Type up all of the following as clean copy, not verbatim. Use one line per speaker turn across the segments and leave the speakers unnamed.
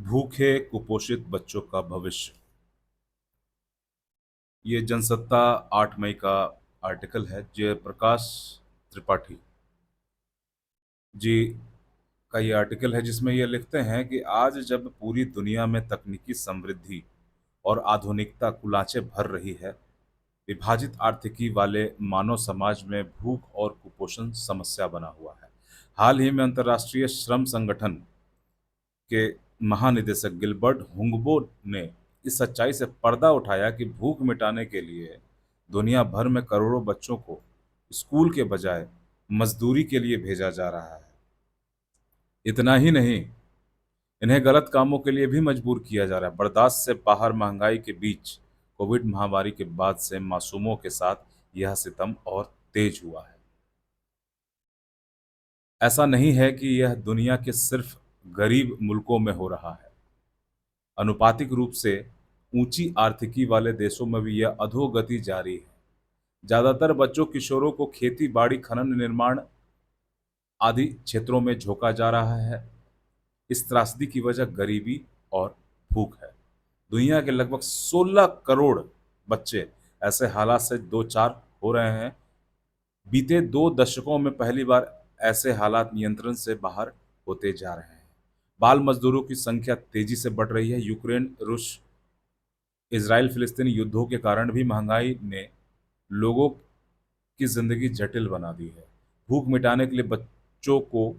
भूखे कुपोषित बच्चों का भविष्य। ये जनसत्ता 8 मई का आर्टिकल है। जयप्रकाश त्रिपाठी जी का ये आर्टिकल है, जिसमें ये लिखते हैं कि आज जब पूरी दुनिया में तकनीकी समृद्धि और आधुनिकता कुलांचे भर रही है, विभाजित आर्थिकी वाले मानव समाज में भूख और कुपोषण समस्या बना हुआ है। हाल ही में अंतर्राष्ट्रीय श्रम संगठन के महानिदेशक गिलबर्ट हुंगबो ने इस सच्चाई से पर्दा उठाया कि भूख मिटाने के लिए दुनिया भर में करोड़ों बच्चों को स्कूल के बजाय मजदूरी के लिए भेजा जा रहा है। इतना ही नहीं, इन्हें गलत कामों के लिए भी मजबूर किया जा रहा है। बर्दाश्त से बाहर महंगाई के बीच कोविड महामारी के बाद से मासूमों के साथ यह सितम और तेज हुआ है। ऐसा नहीं है कि यह दुनिया के सिर्फ गरीब मुल्कों में हो रहा है। आनुपातिक रूप से ऊंची आर्थिकी वाले देशों में भी यह अधोगति जारी है। ज्यादातर बच्चों किशोरों को खेती बाड़ी खनन निर्माण आदि क्षेत्रों में झोंका जा रहा है। इस त्रासदी की वजह गरीबी और भूख है। दुनिया के लगभग 16 करोड़ बच्चे ऐसे हालात से दो चार हो रहे हैं। बीते 2 दशकों में पहली बार ऐसे हालात नियंत्रण से बाहर होते जा रहे हैं। बाल मजदूरों की संख्या तेजी से बढ़ रही है। यूक्रेन, रूस, इसराइल फिलिस्तीन युद्धों के कारण भी महंगाई ने लोगों की जिंदगी जटिल बना दी है। भूख मिटाने के लिए बच्चों को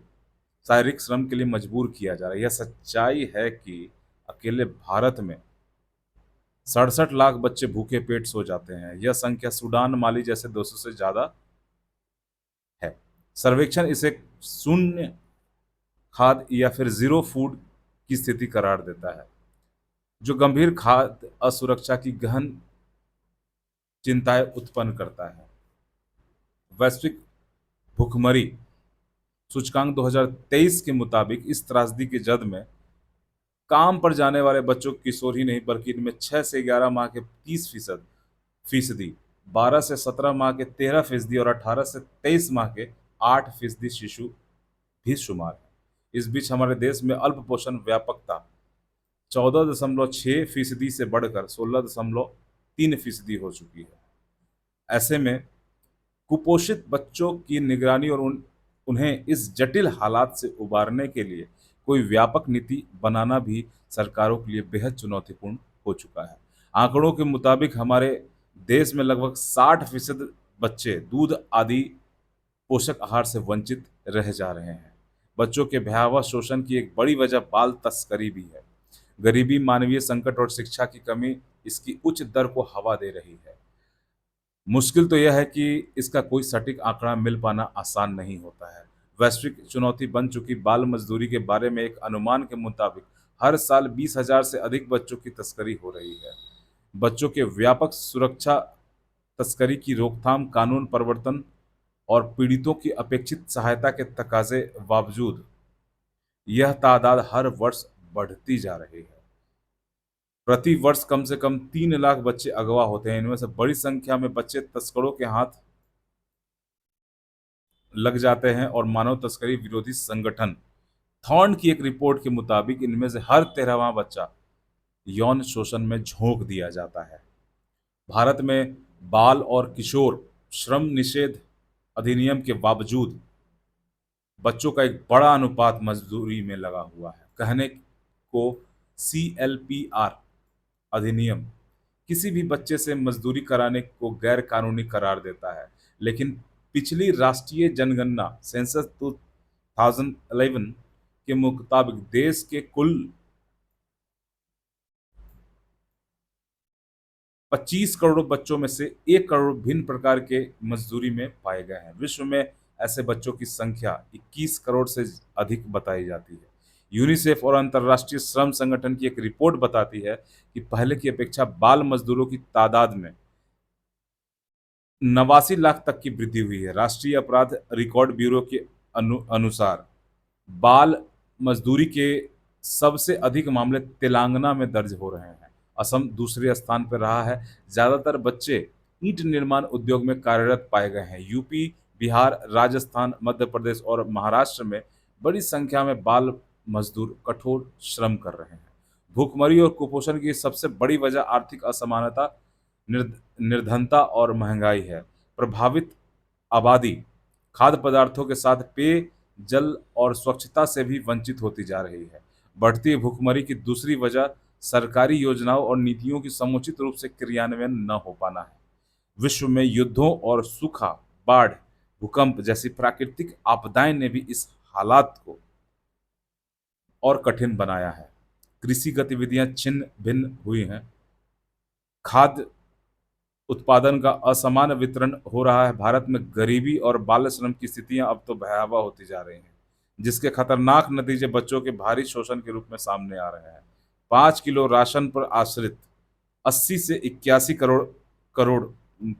शारीरिक श्रम के लिए मजबूर किया जा रहा है। यह सच्चाई है कि अकेले भारत में 67 लाख बच्चे भूखे पेट सो जाते हैं। यह संख्या सूडान, माली जैसे देशों से ज्यादा है। सर्वेक्षण इसे शून्य खाद्य या फिर जीरो फूड की स्थिति करार देता है, जो गंभीर खाद्य असुरक्षा की गहन चिंताएं उत्पन्न करता है। वैश्विक भुखमरी सूचकांक 2023 के मुताबिक इस त्रासदी की जद में काम पर जाने वाले बच्चों की किशोर ही नहीं, बल्कि इनमें 6 से 11 माह के 30%, 12 से 17 माह के 13% और 18 से 23 माह के 8% शिशु भी शुमार है। इस बीच हमारे देश में अल्प पोषण व्यापकता 14.6% से बढ़कर 16.3% हो चुकी है। ऐसे में कुपोषित बच्चों की निगरानी और उन्हें इस जटिल हालात से उबारने के लिए कोई व्यापक नीति बनाना भी सरकारों के लिए बेहद चुनौतीपूर्ण हो चुका है। आंकड़ों के मुताबिक हमारे देश में लगभग 60% बच्चे दूध आदि पोषक आहार से वंचित रह जा रहे हैं। बच्चों के भयावह शोषण की एक बड़ी वजह बाल तस्करी भी है। गरीबी, मानवीय संकट और शिक्षा की कमी इसकी उच्च दर को हवा दे रही है। मुश्किल तो यह है कि इसका कोई सटीक आंकड़ा मिल पाना आसान नहीं होता है। वैश्विक चुनौती बन चुकी बाल मजदूरी के बारे में एक अनुमान के मुताबिक हर साल 20,000 से अधिक बच्चों की तस्करी हो रही है। बच्चों के व्यापक सुरक्षा, तस्करी की रोकथाम, कानून प्रवर्तन और पीड़ितों की अपेक्षित सहायता के तकाजे बावजूद यह तादाद हर वर्ष बढ़ती जा रही है। प्रति वर्ष कम से कम 3 लाख बच्चे अगवा होते हैं। इनमें से बड़ी संख्या में बच्चे तस्करों के हाथ लग जाते हैं और मानव तस्करी विरोधी संगठन थॉर्न की एक रिपोर्ट के मुताबिक इनमें से हर 13वां बच्चा यौन शोषण में झोंक दिया जाता है। भारत में बाल और किशोर श्रम निषेध अधिनियम के बावजूद बच्चों का एक बड़ा अनुपात मजदूरी में लगा हुआ है। कहने को CLPR अधिनियम किसी भी बच्चे से मजदूरी कराने को गैर कानूनी करार देता है, लेकिन पिछली राष्ट्रीय जनगणना सेंसस 2011 के मुताबिक देश के कुल 25 करोड़ बच्चों में से 1 करोड़ भिन्न प्रकार के मजदूरी में पाए गए हैं। विश्व में ऐसे बच्चों की संख्या 21 करोड़ से अधिक बताई जाती है। यूनिसेफ और अंतर्राष्ट्रीय श्रम संगठन की एक रिपोर्ट बताती है कि पहले की अपेक्षा बाल मजदूरों की तादाद में 89 लाख तक की वृद्धि हुई है। राष्ट्रीय अपराध रिकॉर्ड ब्यूरो के अनुसार बाल मजदूरी के सबसे अधिक मामले तेलंगाना में दर्ज हो रहे हैं। असम दूसरे स्थान पर रहा है। ज्यादातर बच्चे ईंट निर्माण उद्योग में कार्यरत पाए गए हैं। यूपी, बिहार, राजस्थान, मध्य प्रदेश और महाराष्ट्र में बड़ी संख्या में बाल मजदूर कठोर श्रम कर रहे हैं। भूखमरी और कुपोषण की सबसे बड़ी वजह आर्थिक असमानता, निर्धनता और महंगाई है। प्रभावित आबादी खाद्य पदार्थों के साथ पेय जल और स्वच्छता से भी वंचित होती जा रही है। बढ़ती भूखमरी की दूसरी वजह सरकारी योजनाओं और नीतियों की समुचित रूप से क्रियान्वयन न हो पाना है। विश्व में युद्धों और सूखा, बाढ़, भूकंप जैसी प्राकृतिक आपदाएं ने भी इस हालात को और कठिन बनाया है। कृषि गतिविधियां छिन्न भिन्न हुई हैं। खाद्य उत्पादन का असमान वितरण हो रहा है। भारत में गरीबी और बाल श्रम की स्थितियां अब तो भयावह होती जा रही हैं, जिसके खतरनाक नतीजे बच्चों के भारी शोषण के रूप में सामने आ रहे हैं। 5 किलो राशन पर आश्रित 80 से 81 करोड़ करोड़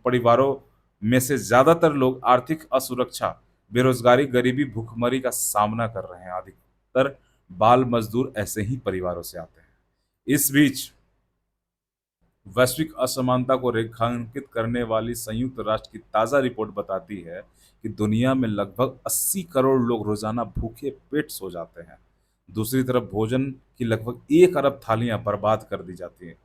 परिवारों में से ज्यादातर लोग आर्थिक असुरक्षा, बेरोजगारी, गरीबी, भूखमरी का सामना कर रहे हैं। अधिकतर बाल मजदूर ऐसे ही परिवारों से आते हैं। इस बीच वैश्विक असमानता को रेखांकित करने वाली संयुक्त राष्ट्र की ताज़ा रिपोर्ट बताती है कि दुनिया में लगभग 80 करोड़ लोग रोजाना भूखे पेट सो जाते हैं। दूसरी तरफ भोजन की लगभग 1 अरब थालियां बर्बाद कर दी जाती हैं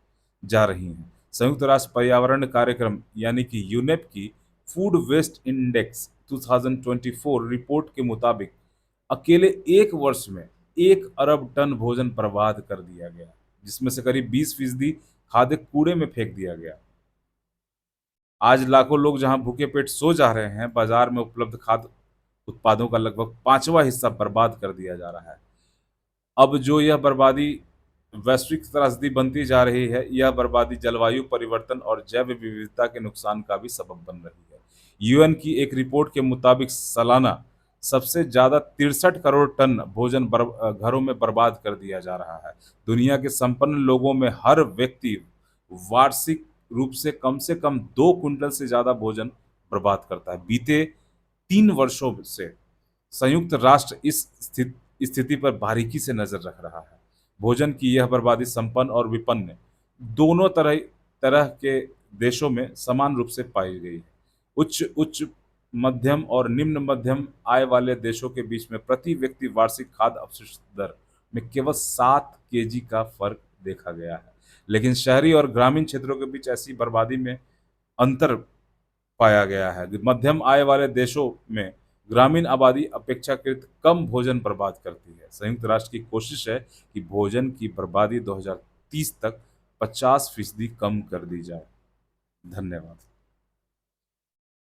जा रही हैं। संयुक्त राष्ट्र पर्यावरण कार्यक्रम यानी कि यूनेप की फूड वेस्ट इंडेक्स 2024 रिपोर्ट के मुताबिक अकेले एक वर्ष में 1 अरब टन भोजन बर्बाद कर दिया गया, जिसमें से करीब 20% खाद्य कूड़े में फेंक दिया गया। आज लाखों लोग जहां भूखे पेट सो जा रहे हैं, बाजार में उपलब्ध खाद्य उत्पादों का लगभग पांचवा हिस्सा बर्बाद कर दिया जा रहा है। अब जो यह बर्बादी वैश्विक त्रासदी बनती जा रही है, यह बर्बादी जलवायु परिवर्तन और जैव विविधता के नुकसान का भी सबब बन रही है। यूएन की एक रिपोर्ट के मुताबिक सालाना सबसे ज्यादा 63 करोड़ टन भोजन घरों में बर्बाद कर दिया जा रहा है। दुनिया के संपन्न लोगों में हर व्यक्ति वार्षिक रूप से कम 2 क्विंटल से ज्यादा भोजन बर्बाद करता है। बीते 3 वर्षों से संयुक्त राष्ट्र इस स्थिति पर बारीकी से नजर रख रहा है। भोजन की यह बर्बादी संपन्न और विपन्न दोनों तरह तरह के देशों में समान रूप से पाई गई है। उच्च उच्च मध्यम और निम्न मध्यम आय वाले देशों के बीच में प्रति व्यक्ति वार्षिक खाद्य अपशिष्ट दर में केवल 7 केजी का फर्क देखा गया है। लेकिन शहरी और ग्रामीण क्षेत्रों के बीच ऐसी बर्बादी में अंतर पाया गया है। मध्यम आय वाले देशों में ग्रामीण आबादी अपेक्षाकृत कम भोजन बर्बाद करती है। संयुक्त राष्ट्र की कोशिश है कि भोजन की बर्बादी 2030 तक 50% कम कर दी जाए। धन्यवाद।